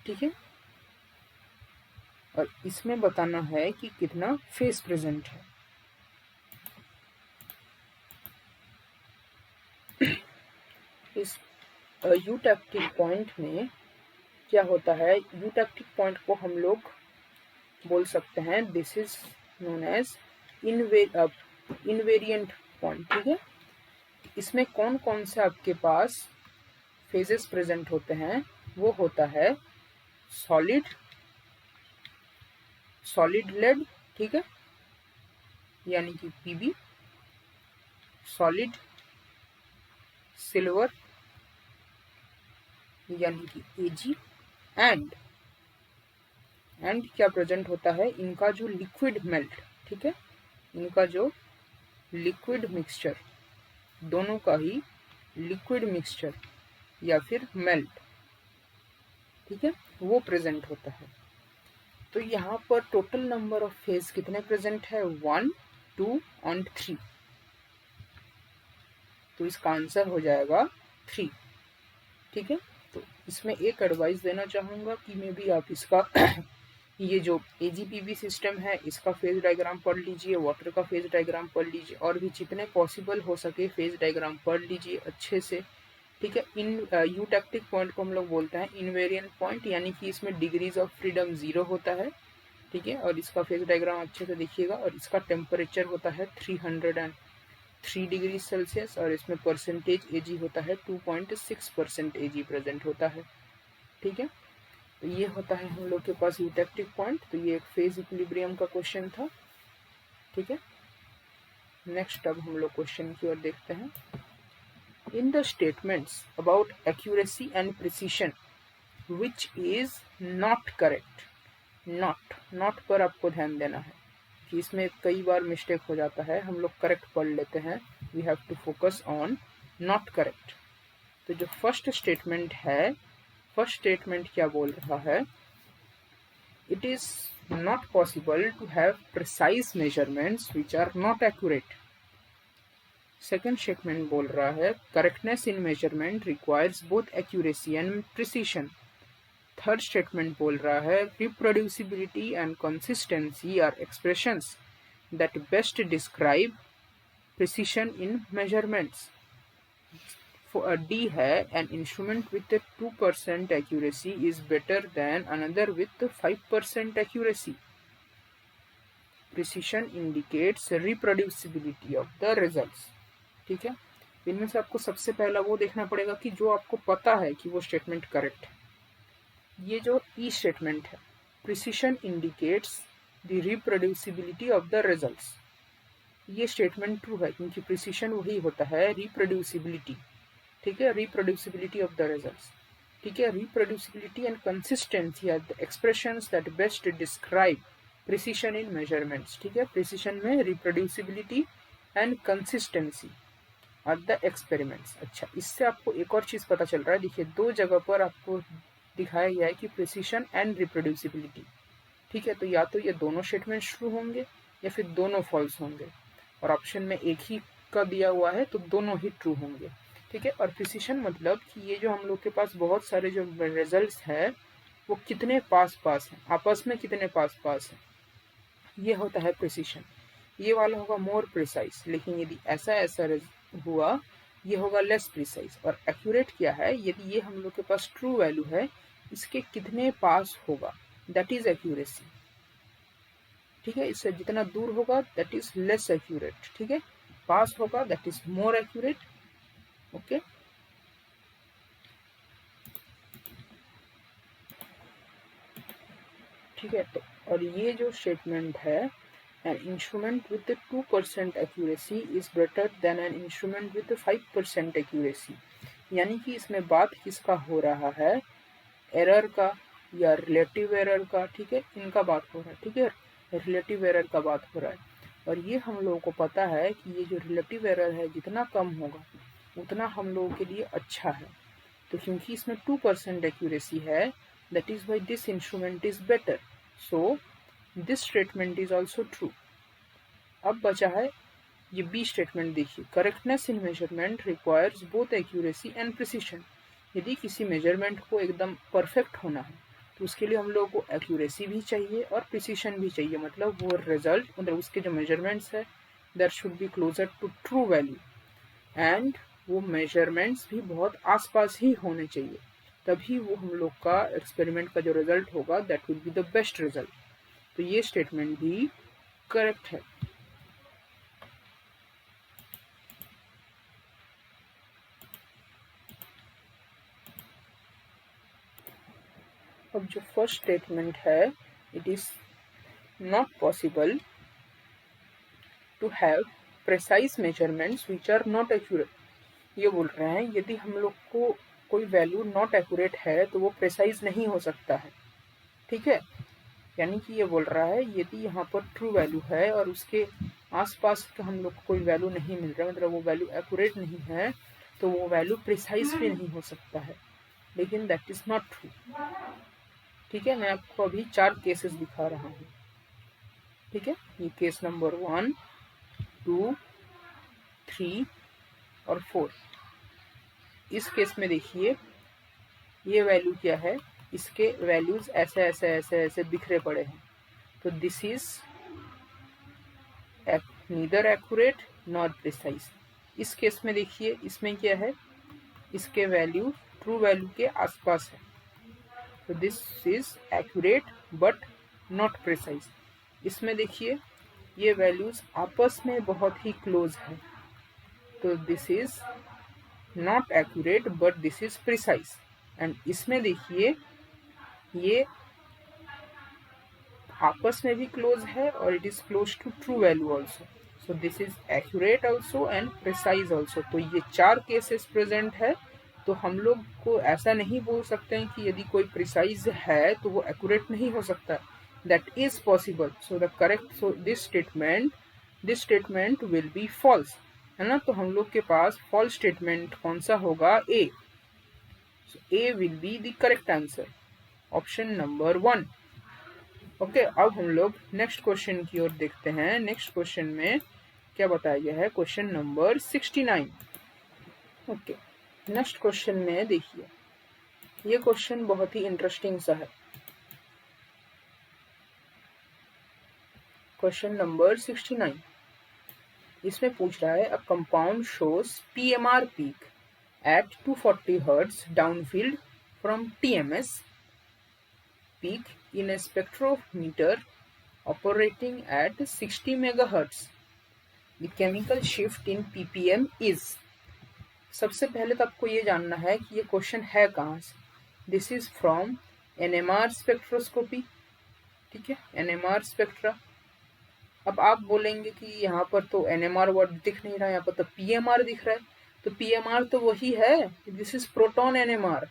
ठीक है, और इसमें बताना है कि कितना फेज प्रेजेंट है। इस यूटेक्टिक पॉइंट में क्या होता है, यूटेक्टिक पॉइंट को हम लोग बोल सकते हैं this is known as invariant point. ठीक है, इसमें कौन कौन से आपके पास फेजेस प्रेजेंट होते हैं, वो होता है सॉलिड लेड, ठीक है, यानी कि PB, सॉलिड सिल्वर यानी कि AG, एंड क्या प्रेजेंट होता है, इनका जो लिक्विड मेल्ट। ठीक है, इनका जो लिक्विड मिक्सचर, दोनों का ही लिक्विड मिक्सचर या फिर मेल्ट, ठीक है, वो प्रेजेंट होता है। तो यहाँ पर टोटल नंबर ऑफ फेज कितने प्रेजेंट है, 1, 2 और 3। तो इसका आंसर हो जाएगा 3। ठीक है, तो इसमें एक एडवाइस देना चाहूँगा कि मे भी आप इसका ये जो AGPV सिस्टम है इसका फेज डायग्राम पढ़ लीजिए, वाटर का फेज डायग्राम पढ़ लीजिए, और भी जितने पॉसिबल हो सके फेज डायग्राम पढ़ लीजिए अच्छे से। ठीक है, इन यूटेक्टिक पॉइंट को हम लोग बोलते हैं इनवेरिएंट पॉइंट, यानी कि इसमें डिग्रीज ऑफ फ्रीडम 0 होता है। ठीक है, और इसका फेज डायग्राम अच्छे से देखिएगा, और इसका टेम्परेचर होता है 303 डिग्री सेल्सियस, और इसमें परसेंटेज AG होता है 2.6% AG प्रेजेंट होता है। ठीक है, तो ये होता है हम लोग के पास यूटेक्टिक पॉइंट। तो ये एक फेज इक्विलिब्रियम का क्वेश्चन था। ठीक है, नेक्स्ट अब हम लोग क्वेश्चन की ओर देखते हैं। In the statements about accuracy and precision which is not correct, not पर आपको ध्यान देना है कि इसमें कई बार मिस्टेक हो जाता है, हम लोग करेक्ट पढ़ लेते हैं, we have to focus on not correct. तो जो फर्स्ट स्टेटमेंट है, फर्स्ट स्टेटमेंट क्या बोल रहा है, it is not possible to have precise measurements which are not accurate. Second statement बोल रहा है correctness in measurement requires both accuracy and precision. Third statement बोल रहा है reproducibility and consistency are expressions that best describe precision in measurements. D है an instrument with a 2% accuracy is better than another with 5% accuracy. Precision indicates reproducibility of the results. ठीक है, इनमें से आपको सबसे पहला वो देखना पड़ेगा कि जो आपको पता है कि वो स्टेटमेंट करेक्ट है। ये जो ई स्टेटमेंट है precision indicates the reproducibility of the results, ये स्टेटमेंट ट्रू है क्योंकि प्रिसीशन वही होता है रिप्रोड्यूसिबिलिटी। ठीक है, रिप्रोड्यूसिबिलिटी ऑफ द रिजल्ट्स। ठीक है, reproducibility and consistency are the expressions that best describe precision in measurements. ठीक है, प्रिसीशन में reproducibility and consistency are the experiments. अच्छा, इससे आपको एक और चीज पता चल रहा है, देखिए दो जगह पर आपको दिखाया गया है कि प्रिसीशन एंड रिप्रोड्यूसिबिलिटी। ठीक है, तो या तो ये दोनों स्टेटमेंट ट्रू होंगे या फिर दोनों फॉल्स होंगे, और ऑप्शन में एक ही का दिया हुआ है तो दोनों ही ट्रू होंगे। ठीक है, और प्रिसीशन मतलब कि ये जो हम लोग के पास बहुत सारे जो रिजल्ट्स है वो कितने पास पास हैं, आपस में कितने पास पास हैं, ये होता है प्रिसीशन। ये वाला होगा मोर प्रिसाइज, लेकिन यदि ऐसा हुआ ये होगा लेस प्रिसाइज। और एक्यूरेट क्या है, यदि ये हम लोग के पास ट्रू वैल्यू है इसके कितने पास होगा, दैट इज एक्यूरेसी। ठीक है, इससे जितना दूर होगा दैट इज लेस एक्यूरेट। ठीक है, पास होगा that is more accurate. Okay, ठीक है, तो और ये जो स्टेटमेंट है an instrument with 2% accuracy is better than an instrument with 5% accuracy, यानी कि इसमें बात किसका हो रहा है, एरर का या रिलेटिव एरर का। ठीक है, इनका बात हो रहा है। ठीक है, रिलेटिव एरर का बात हो रहा है, और ये हम लोगों को पता है कि ये जो रिलेटिव एरर है जितना कम होगा उतना हम लोगों के लिए अच्छा है। तो क्योंकि इसमें 2% एक्यूरेसी है that is why this instrument is better, so this statement is also true. अब बचा है ये बी स्टेटमेंट, देखिए correctness in measurement requires both accuracy and precision. यदि किसी मेजरमेंट को एकदम परफेक्ट होना है तो उसके लिए हम लोगों को एक्यूरेसी भी चाहिए और प्रिसीशन भी चाहिए, मतलब वो रिजल्ट मतलब उसके जो मेजरमेंट्स है that should be closer to true value, एंड वो मेजरमेंट्स भी बहुत आसपास ही होने चाहिए, तभी वो हम लोग का एक्सपेरिमेंट का जो रिजल्ट होगा that will be the best result. तो ये स्टेटमेंट भी करेक्ट है। अब जो फर्स्ट स्टेटमेंट है it is not possible to have precise measurements which are not accurate. ये बोल रहे हैं यदि हम लोग को कोई वैल्यू नॉट एक्यूरेट है तो वो प्रिसाइज नहीं हो सकता है। ठीक है, यानी कि ये बोल रहा है यदि यहाँ पर ट्रू वैल्यू है और उसके आसपास का हम लोग को कोई वैल्यू नहीं मिल रहा, मतलब वो वैल्यू एक्यूरेट नहीं है, तो वो वैल्यू प्रिसाइज भी नहीं हो सकता है, लेकिन दैट इज नॉट ट्रू। ठीक है, मैं आपको अभी 4 केसेस दिखा रहा हूँ। ठीक है, ये केस नंबर 1, 2, 3 और 4। इस केस में देखिए ये वैल्यू क्या है, इसके वैल्यूज ऐसे ऐसे ऐसे ऐसे बिखरे पड़े हैं, तो this is neither accurate nor precise. इस केस में देखिए इसमें क्या है, इसके वैल्यू ट्रू वैल्यू के आसपास है, तो this is accurate but not precise. इसमें देखिए ये वैल्यूज आपस में बहुत ही क्लोज है, तो this is not accurate but this is precise. And इसमें देखिए ये आपस में भी क्लोज है और it is close to true value also, so this is accurate also and precise also. तो ये 4 केसेस प्रेजेंट है, तो हम लोग को ऐसा नहीं बोल सकते हैं कि यदि कोई प्रिसाइज है तो वो एक्यूरेट नहीं हो सकता, that is possible. So the correct, so this statement will be false, है ना। तो हम लोग के पास फॉल्स स्टेटमेंट कौन सा होगा, A. A will be the correct answer, option number 1। Okay, अब हम लोग नेक्स्ट क्वेश्चन की ओर देखते हैं। नेक्स्ट क्वेश्चन में क्या बताया गया है, question number 69। Okay, next question में देखिए, ये क्वेश्चन बहुत ही इंटरेस्टिंग सा है। क्वेश्चन नंबर 69, इसमें पूछ रहा है a compound shows PMR peak at 240 Hz downfield from TMS peak in a spectrometer operating at 60 MHz. The chemical shift in ppm is. सबसे पहले तो आपको ये जानना है कि ये क्वेश्चन है कहाँ से। This is from NMR spectroscopy, ठीक है, NMR स्पेक्ट्रा। अब आप बोलेंगे कि यहाँ पर तो NMR वर्ड दिख नहीं रहा, यहाँ पर तो PMR दिख रहा है। तो PMR तो वही है, this is proton NMR।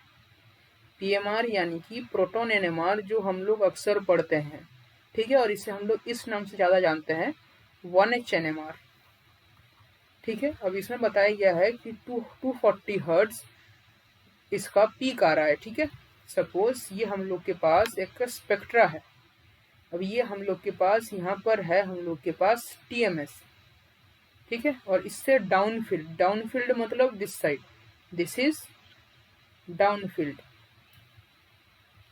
PMR यानी कि प्रोटॉन NMR जो हम लोग अक्सर पढ़ते हैं, ठीक है, और इसे हम लोग इस नाम से ज़्यादा जानते हैं, 1H NMR, ठीक है। अब इसमें बताया गया है कि 240 हर्ट्ज इसका पीक आ रहा है, ठीक है। सपोज ये हम लोग के पास एक स्पेक्ट्रा है। अब ये हम लोग के पास यहाँ पर है, हम लोग के पास TMS, ठीक है, और इससे डाउनफील्ड, डाउनफील्ड मतलब this side, this is downfield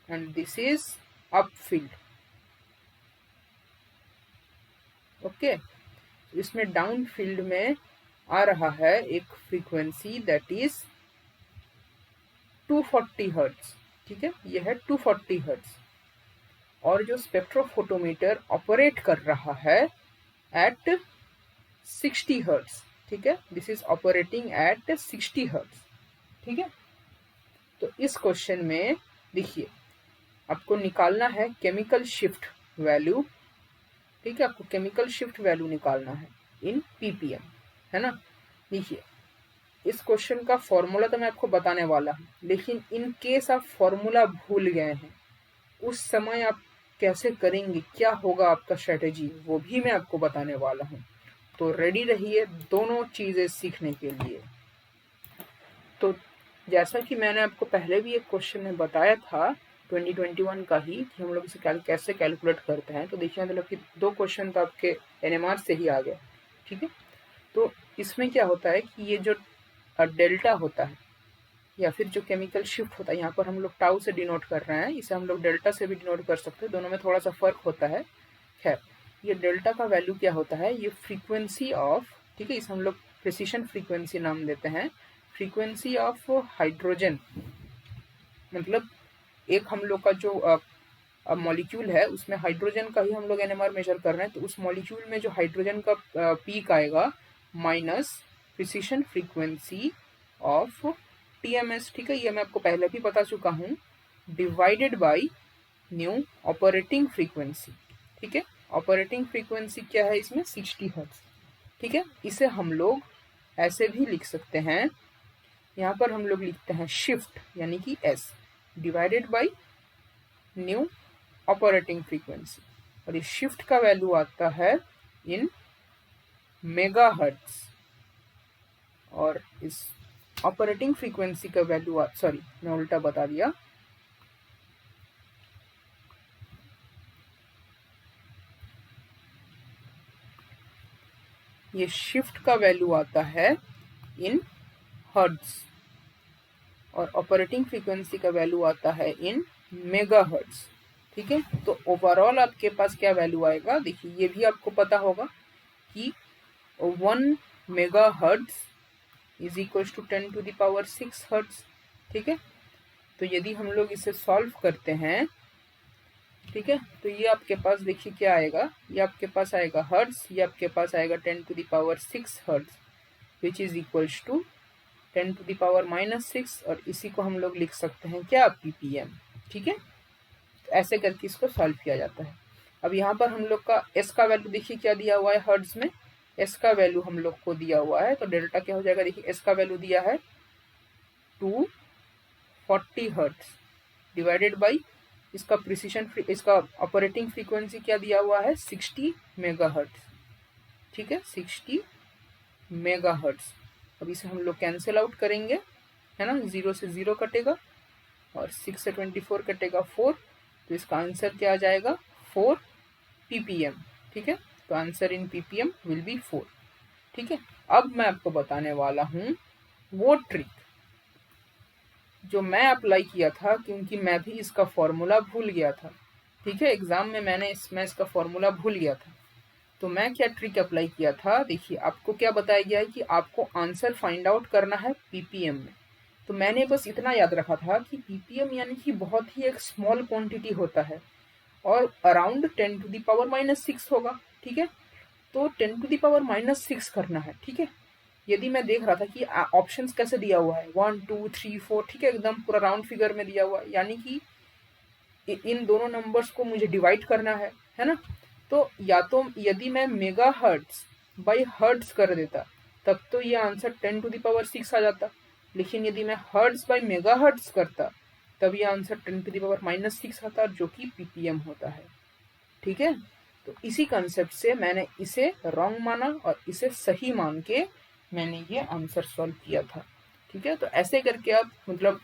and this is upfield. Okay, इसमें डाउनफील्ड में आ रहा है एक फ्रीक्वेंसी दैट इज 240 हर्ट्ज, ठीक है, यह है 240 हर्ट्ज। और जो स्पेक्ट्रोफोटोमीटर ऑपरेट कर रहा है एट 60 हर्ट्ज, ठीक है, this is operating eight 60 hertz, ठीक है। तो इस क्वेश्चन में देखिए, आपको निकालना है केमिकल शिफ्ट वैल्यू, ठीक है, आपको केमिकल शिफ्ट वैल्यू निकालना है इन ppm, है ना। देखिए, इस क्वेश्चन का फॉर्मूला तो मैं आपको बताने वाला हूँ, लेकिन इन केस आप फॉर्मूला भूल गए हैं, उस समय आप कैसे करेंगे, क्या होगा आपका स्ट्रेटेजी, वो भी मैं आपको बताने वाला हूँ। तो रेडी रहिए दोनों चीजें सीखने के लिए। तो जैसा कि मैंने आपको पहले भी एक क्वेश्चन में बताया था 2021 का ही, कि हम लोग इसे कैसे कैलकुलेट करते हैं। तो देखिए, मतलब कि 2 क्वेश्चन तो आपके NMR से ही आ गया, ठीक है। तो इसमें क्या होता है कि ये जो डेल्टा होता है या फिर जो केमिकल शिफ्ट होता है, यहाँ पर हम लोग टाउ से डिनोट कर रहे हैं, इसे हम लोग डेल्टा से भी डिनोट कर सकते हैं, दोनों में थोड़ा सा फर्क होता है। खैर, ये डेल्टा का वैल्यू क्या होता है, ये फ्रीक्वेंसी ऑफ, ठीक है, इसे हम लोग प्रिसिशन फ्रीक्वेंसी नाम देते हैं, फ्रीक्वेंसी ऑफ हाइड्रोजन। मतलब एक हम लोग का जो मॉलिक्यूल है, उसमें हाइड्रोजन का ही हम लोग NMR मेजर कर रहे हैं, तो उस मॉलिक्यूल में जो हाइड्रोजन का पीक आएगा minus precision frequency of TMS, ठीक है, ये मैं आपको पहले भी बता चुका हूँ, divided by new operating frequency, ठीक है। ऑपरेटिंग फ्रीक्वेंसी क्या है इसमें, 60 हर्ट्ज, ठीक है। इसे हम लोग ऐसे भी लिख सकते हैं, यहाँ पर हम लोग लिखते हैं शिफ्ट यानी कि S divided by new operating frequency, और इस शिफ्ट का वैल्यू आता है इन मेगाहर्ट्ज, और इस ऑपरेटिंग फ्रीक्वेंसी का वैल्यू, सॉरी मैं उल्टा बता दिया, ये शिफ्ट का वैल्यू आता है इन हर्ट्ज और ऑपरेटिंग फ्रीक्वेंसी का वैल्यू आता है इन मेगाहर्ट्ज, ठीक है। तो ओवरऑल आपके पास क्या वैल्यू आएगा, देखिए ये भी आपको पता होगा कि 1 megahertz is equal to 10 to the power 6 hertz, ठीक है। तो यदि हम लोग इसे सॉल्व करते हैं, ठीक है, तो ये आपके पास देखिए क्या आएगा, ये आपके पास आएगा हर्ट्ज, ये आपके पास आएगा 10 to the power 6 hertz, which is equals to 10 to the power -6, और इसी को हम लोग लिख सकते हैं क्या, ppm, ठीक है। तो ऐसे करके इसको सॉल्व किया जाता है। अब यहाँ पर हम लोग का S का वैल्यू देखिए क्या दिया हुआ है, हर्ट्ज में S का वैल्यू हम लोग को दिया हुआ है, तो डेल्टा क्या हो जाएगा, देखिए S का वैल्यू दिया है 240 हर्ट्ज डिवाइडेड बाई इसका प्रिसिशन, इसका ऑपरेटिंग फ्रीक्वेंसी क्या दिया हुआ है, 60 मेगाहर्ट्ज, ठीक है, 60 मेगाहर्ट्ज। अब इसे हम लोग कैंसिल आउट करेंगे, है ना, 0 से 0 कटेगा और 6 से 24 कटेगा 4, तो इसका आंसर क्या आ जाएगा, 4 ppm, ठीक है। तो answer in ppm will be 4। ठीक है, अब मैं आपको बताने वाला हूँ वो ट्रिक जो मैं अप्लाई किया था, क्योंकि मैं भी इसका फॉर्मूला भूल गया था। ठीक है, एग्जाम में मैं इसका फॉर्मूला भूल गया था। तो मैं क्या ट्रिक अप्लाई किया था, देखिए आपको क्या बताया गया है कि आपको आंसर फाइंड आउट करना है पीपीएम में। तो मैंने बस इतना याद रखा था कि पीपीएम यानी कि बहुत ही एक स्मॉल क्वांटिटी होता है और अराउंड 10⁻⁻6 होगा। ठीक है, तो 10⁻⁻6 करना है। ठीक है, यदि मैं देख रहा था कि ऑप्शंस कैसे दिया हुआ है 1 2 3 4, ठीक है, एकदम पूरा राउंड फिगर में दिया हुआ है, यानी कि इन दोनों नंबर्स को मुझे डिवाइड करना है ना। तो या तो यदि मैं मेगा हर्ट्स बाई हर्ट्स कर देता तब तो ये आंसर 10⁻6 आ जाता, लेकिन यदि मैं हर्ट्स बाई मेगा हर्ट्स करता तब ये आंसर 10⁻⁻6 आता, जो कि पीपीएम होता है। ठीक है, तो इसी कंसेप्ट से मैंने इसे रॉन्ग माना और इसे सही मान के मैंने ये आंसर सॉल्व किया था। ठीक है, तो ऐसे करके आप मतलब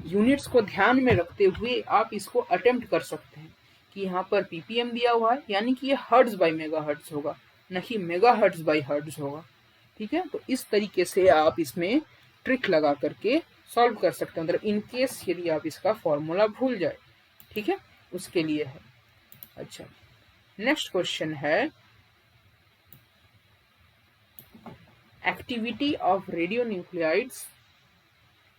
यूनिट्स को ध्यान में रखते हुए आप इसको अटेम्प्ट कर सकते हैं कि यहाँ पर पीपीएम दिया हुआ है, यानी कि ये हर्ट्ज बाई मेगा हर्ट्ज होगा, न कि मेगा हर्ट्ज बाई हर्ट्ज होगा। ठीक है, तो इस तरीके से आप इसमें ट्रिक लगा करके सॉल्व कर सकते हैं, मतलब इन केस यदि आप इसका फॉर्मूला भूल जाए। ठीक है, उसके लिए है। अच्छा, नेक्स्ट क्वेश्चन है activity of radio nuclides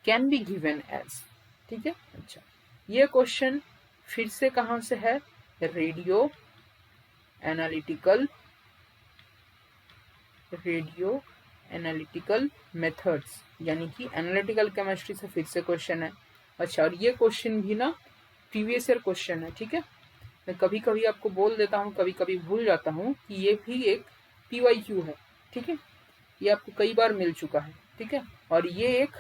can be given as. ठीक है, अच्छा, ये क्वेश्चन फिर से कहां से है, रेडियो एनालिटिकल मेथड्स, यानी कि एनालिटिकल केमिस्ट्री से फिर से क्वेश्चन है। अच्छा, और ये क्वेश्चन भी ना प्रीवियस ईयर क्वेश्चन है। ठीक है, मैं कभी कभी आपको बोल देता हूँ, कभी कभी भूल जाता हूँ कि ये भी एक पीवाईक्यू है। ठीक है, ये आपको कई बार मिल चुका है। ठीक है, और ये एक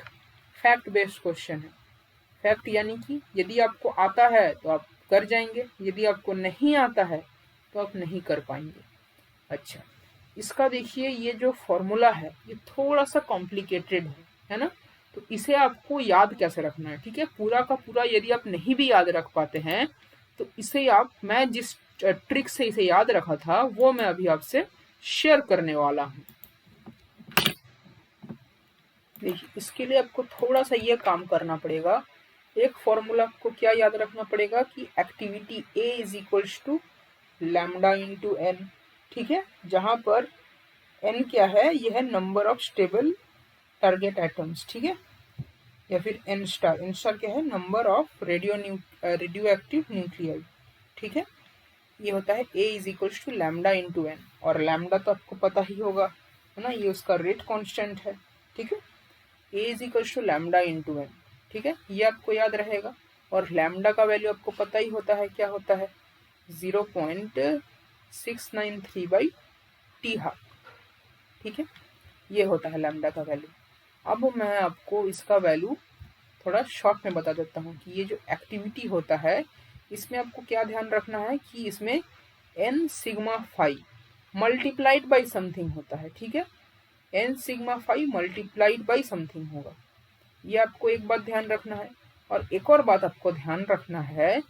फैक्ट बेस्ड क्वेश्चन है। फैक्ट यानी कि यदि आपको आता है तो आप कर जाएंगे, यदि आपको नहीं आता है तो आप नहीं कर पाएंगे। अच्छा, इसका देखिए ये जो फॉर्मूला है ये थोड़ा सा कॉम्प्लिकेटेड है ना। तो इसे आपको याद कैसे रखना है, ठीक है, पूरा का पूरा यदि आप नहीं भी याद रख पाते हैं तो इसे आप, मैं जिस ट्रिक से इसे याद रखा था वो मैं अभी आपसे शेयर करने वाला हूँ। देखिए, इसके लिए आपको थोड़ा सा ये काम करना पड़ेगा। एक फॉर्मूला आपको क्या याद रखना पड़ेगा कि activity A is equals to lambda into N. ठीक है, जहां पर एन क्या है, यह है number of stable target atoms. ठीक है, या फिर एन स्टार क्या है, number of radioactive nuclei. ठीक है, ये होता है ए is equals to lambda into N, और लैम्डा तो आपको पता ही होगा, है ना, ये उसका रेट कांस्टेंट है। ठीक है, ए is equals to lambda into N. ठीक है, ये आपको याद रहेगा, और लैम्डा का वैल्यू आपको पता ही होता है, क्या होता है 0.693 बाई टी हाफ। ठीक है, ये होता है लैम्डा का वैल्यू। अब मैं आपको इसका वैल्यू थोड़ा शॉर्ट में बता देता हूँ कि ये जो एक्टिविटी होता है इसमें आपको क्या ध्यान रखना है कि इसमें n sigma phi multiplied by something होता है। ठीक है, n sigma phi multiplied by something होगा, ये आपको एक बात ध्यान रखना है। और एक और बात आपको ध्यान रखना है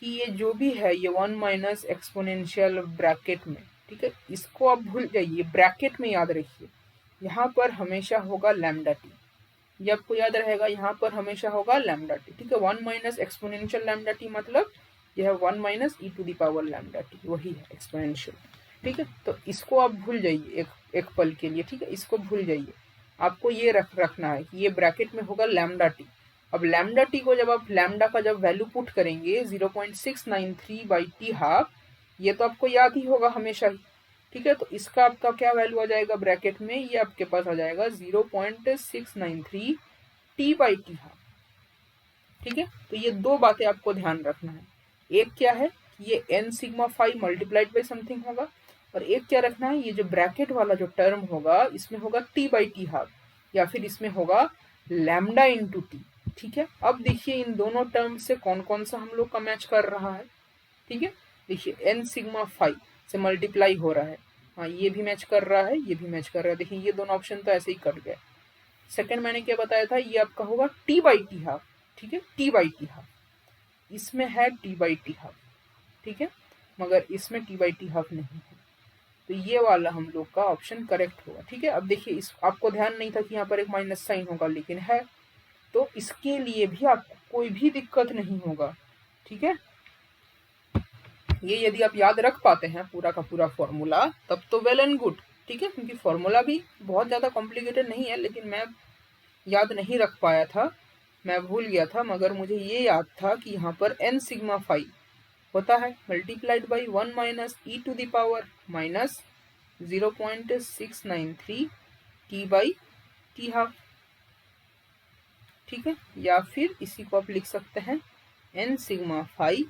कि ये जो भी है ये 1 माइनस एक्सपोनेंशियल ब्रैकेट में, ठीक है, इसको आप भूल जाइए, ब्रैकेट में याद रखिए, यहाँ पर हमेशा होगा लैम्डा टी, ये आपको याद रहेगा, यहाँ पर हमेशा होगा लैम्डा टी। ठीक है, 1 माइनस एक्सपोनेंशियल लैम्डा टी मतलब यह है 1 minus e to the power lambda t, वही है एक्सपोनेंशियल। ठीक है, तो इसको आप भूल जाइए एक पल के लिए। ठीक है, इसको भूल जाइए, आपको ये रखना है कि ये ब्रैकेट में होगा लैम्डा टी। अब लैम्डा टी को जब आप लैम्डा का जब वैल्यू पुट करेंगे 0.693 बाई टी हाफ, ये तो आपको याद ही होगा हमेशा ही। ठीक है, तो इसका आपका क्या वैल्यू आ जाएगा ब्रैकेट में, ये आपके पास आ जाएगा 0.693 टी बाई टी हाफ। ठीक है, तो ये दो बातें आपको ध्यान रखना है, एक क्या है कि ये n sigma phi multiplied by something होगा, और एक क्या रखना है, ये जो ब्रैकेट वाला जो टर्म होगा इसमें होगा टी बाई टी हाफ, या फिर इसमें होगा लैम्डा इंटू टी। ठीक है, अब देखिए इन दोनों टर्म से कौन कौन सा हम लोग का मैच कर रहा है। ठीक है, देखिए n सिग्मा फाई से मल्टीप्लाई हो रहा है, हाँ ये भी मैच कर रहा है, ये भी मैच कर रहा है, देखिए ये दोनों ऑप्शन तो ऐसे ही कट गए। सेकंड मैंने क्या बताया था, ये आपका होगा टी बाई टी हाफ। ठीक है, टी बाई टी हाफ, इसमें है टी बाई टी हाफ। ठीक है, मगर इसमें टी बाई टी हाफ नहीं है। तो ये वाला हम लोग का ऑप्शन करेक्ट होगा। ठीक है, अब देखिए इस आपको ध्यान नहीं था कि यहाँ पर एक माइनस साइन होगा, लेकिन है, तो इसके लिए भी आपको कोई भी दिक्कत नहीं होगा। ठीक है, ये यदि आप याद रख पाते हैं पूरा का पूरा फॉर्मूला तब तो वेल एंड गुड। ठीक है, क्योंकि फॉर्मूला भी बहुत ज़्यादा कॉम्प्लिकेटेड नहीं है, लेकिन मैं याद नहीं रख पाया था, मैं भूल गया था, मगर मुझे ये याद था कि यहाँ पर n सिग्मा फाई होता है multiplied by 1 minus e to the power minus 0.693 t by t half. ठीक है, या फिर इसी को आप लिख सकते हैं n sigma phi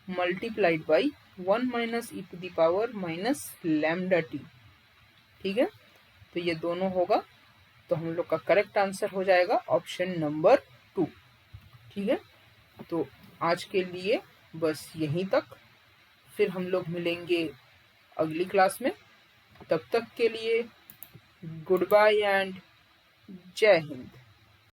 multiplied by 1 minus e to the power minus lambda t. ठीक है, तो ये दोनों होगा, तो हम लोग का करेक्ट आंसर हो जाएगा ऑप्शन नंबर 2। ठीक है, तो आज के लिए बस यहीं तक, फिर हम लोग मिलेंगे अगली क्लास में। तब तक के लिए गुड बाय एंड जय हिंद।